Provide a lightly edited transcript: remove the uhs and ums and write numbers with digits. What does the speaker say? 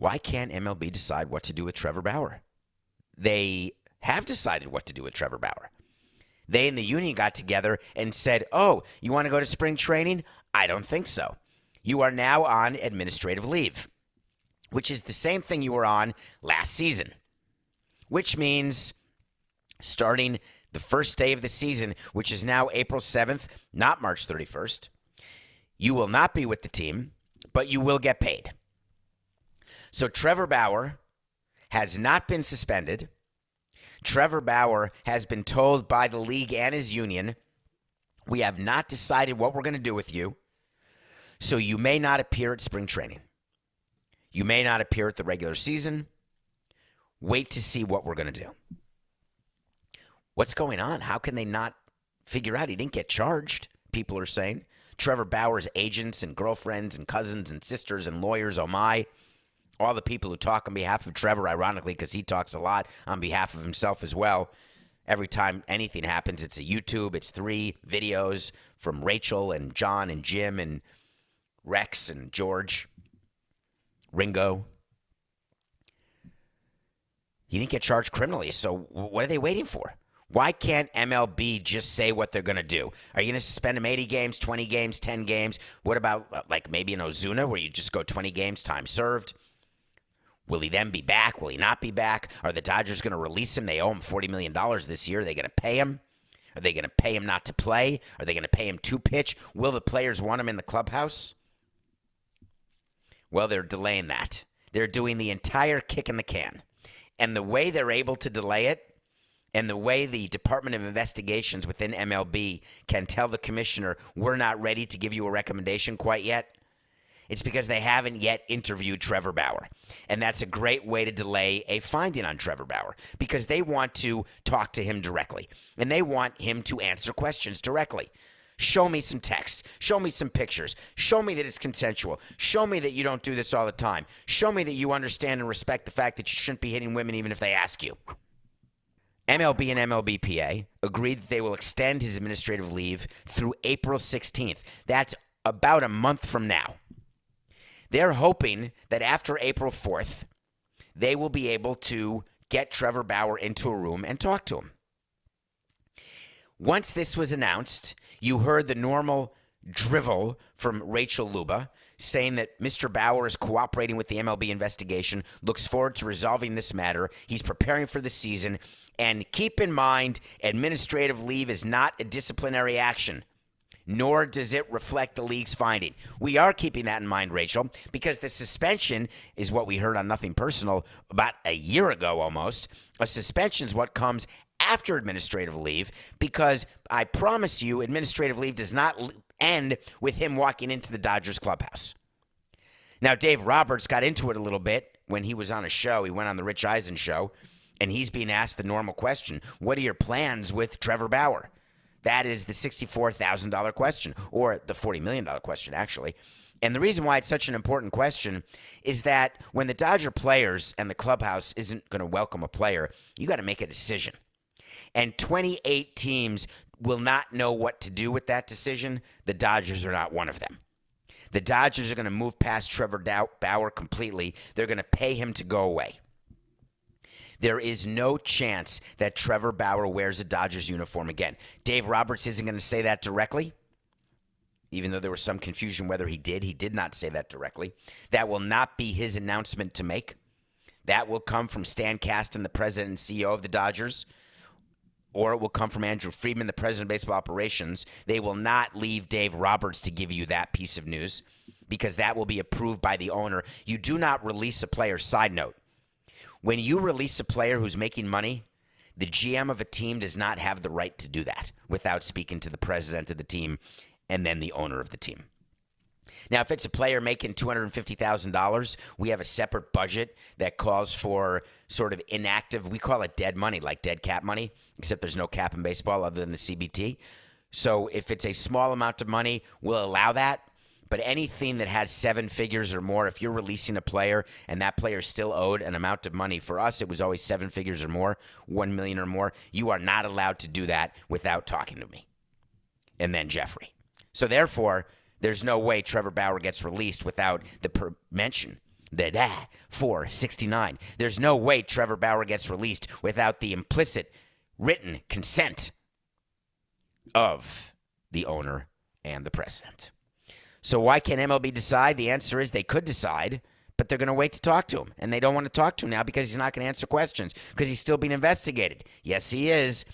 why can't MLB decide what to do with Trevor Bauer? They have decided what to do with Trevor Bauer. They and the union got together and said, oh, you want to go to spring training? I don't think so. You are now on administrative leave, which is the same thing you were on last season, which means starting the first day of the season, which is now April 7th, not March 31st, you will not be with the team, but you will get paid. So Trevor Bauer has not been suspended. Trevor Bauer has been told by the league and his union, we have not decided what we're going to do with you, so you may not appear at spring training. You may not appear at the regular season. Wait to see what we're going to do. What's going on? How can they not figure out he didn't get charged? People are saying. Trevor Bauer's agents and girlfriends and cousins and sisters and lawyers, oh my. All the people who talk on behalf of Trevor, ironically, because he talks a lot on behalf of himself as well. Every time anything happens, it's a YouTube. It's 3 videos from Rachel and John and Jim and Rex and George, Ringo. He didn't get charged criminally, so what are they waiting for? Why can't MLB just say what they're going to do? Are you going to suspend him 80 games, 20 games, 10 games? What about like maybe an Ozuna where you just go 20 games, time served? Will he then be back? Will he not be back? Are the Dodgers going to release him? They owe him $40 million this year. Are they going to pay him? Are they going to pay him not to play? Are they going to pay him to pitch? Will the players want him in the clubhouse? Well, they're delaying that. They're doing the entire kick in the can. And the way they're able to delay it, and the way the Department of Investigations within MLB can tell the commissioner, we're not ready to give you a recommendation quite yet, it's because they haven't yet interviewed Trevor Bauer. And that's a great way to delay a finding on Trevor Bauer because they want to talk to him directly. And they want him to answer questions directly. Show me some texts. Show me some pictures. Show me that it's consensual. Show me that you don't do this all the time. Show me that you understand and respect the fact that you shouldn't be hitting women even if they ask you. MLB and MLBPA agreed that they will extend his administrative leave through April 16th. That's about a month from now. They're hoping that after April 4th, they will be able to get Trevor Bauer into a room and talk to him. Once this was announced, you heard the normal drivel from Rachel Luba saying that Mr. Bauer is cooperating with the MLB investigation, looks forward to resolving this matter. He's preparing for the season. And keep in mind, administrative leave is not a disciplinary action, nor does it reflect the league's finding. We are keeping that in mind, Rachel, because the suspension is what we heard on Nothing Personal about a year ago almost. A suspension is what comes after administrative leave, because I promise you, administrative leave does not end with him walking into the Dodgers clubhouse. Now, Dave Roberts got into it a little bit when he was on a show. He went on the Rich Eisen show, and he's being asked the normal question, what are your plans with Trevor Bauer? That is the $64,000 question, or the $40 million question, actually. And the reason why it's such an important question is that when the Dodger players and the clubhouse isn't going to welcome a player, you got to make a decision. And 28 teams will not know what to do with that decision. The Dodgers are not one of them. The Dodgers are going to move past Trevor Bauer completely. They're going to pay him to go away. There is no chance that Trevor Bauer wears a Dodgers uniform again. Dave Roberts isn't going to say that directly, even though there was some confusion whether he did. He did not say that directly. That will not be his announcement to make. That will come from Stan Kasten, the president and CEO of the Dodgers, or it will come from Andrew Friedman, the president of baseball operations. They will not leave Dave Roberts to give you that piece of news because that will be approved by the owner. You do not release a player. Side note. When you release a player who's making money, the GM of a team does not have the right to do that without speaking to the president of the team and then the owner of the team. Now, if it's a player making $250,000, we have a separate budget that calls for sort of inactive, we call it dead money, like dead cap money, except there's no cap in baseball other than the CBT. So if it's a small amount of money, we'll allow that. But anything that has 7 figures or more, if you're releasing a player and that player is still owed an amount of money, for us it was always 7 figures or more, 1 million or more, you are not allowed to do that without talking to me. And then Jeffrey. So therefore, there's no way Trevor Bauer gets released without the mention The 469. There's no way Trevor Bauer gets released without the implicit written consent of the owner and the president. So why can't MLB decide? The answer is they could decide, but they're going to wait to talk to him. And they don't want to talk to him now because he's not going to answer questions because he's still being investigated. Yes, he is.